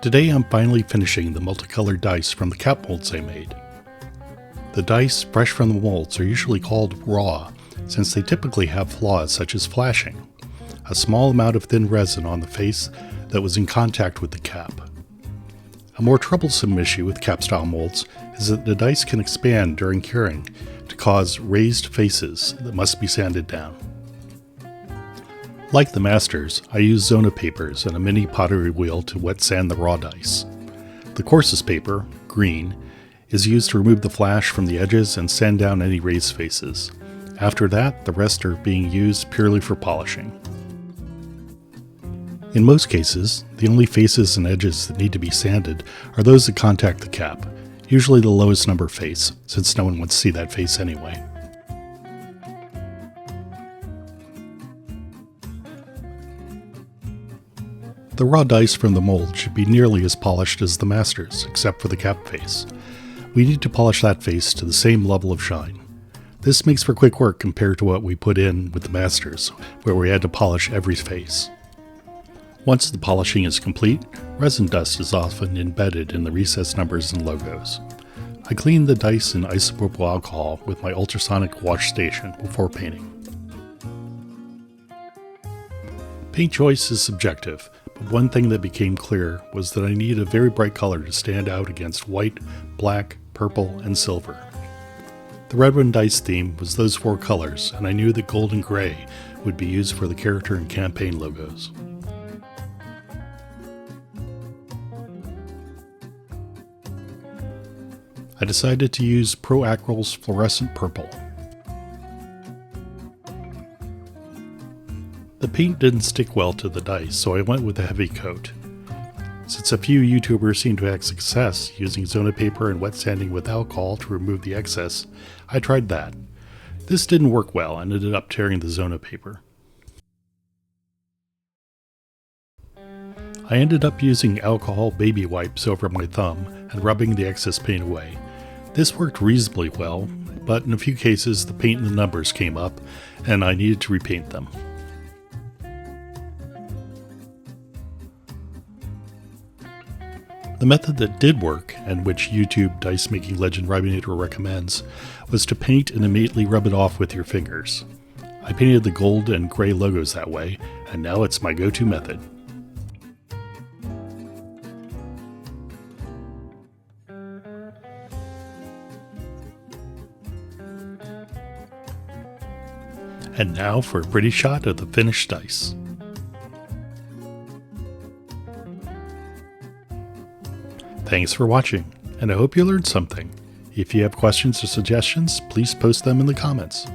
Today I'm finally finishing the multicolored dice from the cap molds I made. The dice fresh from the molds are usually called raw, since they typically have flaws such as flashing, a small amount of thin resin on the face that was in contact with the cap. A more troublesome issue with cap-style molds is that the dice can expand during curing to cause raised faces that must be sanded down. Like the masters, I use Zona Papers and a mini pottery wheel to wet sand the raw dice. The coarsest paper, green, is used to remove the flash from the edges and sand down any raised faces. After that, the rest are being used purely for polishing. In most cases, the only faces and edges that need to be sanded are those that contact the cap, usually the lowest number face, since no one wants to see that face anyway. The raw dice from the mold should be nearly as polished as the masters, except for the cap face. We need to polish that face to the same level of shine. This makes for quick work compared to what we put in with the masters, where we had to polish every face. Once the polishing is complete, resin dust is often embedded in the recessed numbers and logos. I clean the dice in isopropyl alcohol with my ultrasonic wash station before painting. Paint choice is subjective, but one thing that became clear was that I need a very bright color to stand out against white, black, purple, and silver. The Red One dice theme was those four colors, and I knew that gold and gray would be used for the character and campaign logos. I decided to use ProAcryl's fluorescent purple. The paint didn't stick well to the dice, so I went with a heavy coat. Since a few YouTubers seem to have success using Zona paper and wet sanding with alcohol to remove the excess, I tried that. This didn't work well and ended up tearing the Zona paper. I ended up using alcohol baby wipes over my thumb and rubbing the excess paint away. This worked reasonably well, but in a few cases the paint and the numbers came up and I needed to repaint them. The method that did work, and which YouTube Dice Making Legend Rhyminator recommends, was to paint and immediately rub it off with your fingers. I painted the gold and gray logos that way, and now it's my go-to method. And now for a pretty shot of the finished dice. Thanks for watching, and I hope you learned something. If you have questions or suggestions, please post them in the comments.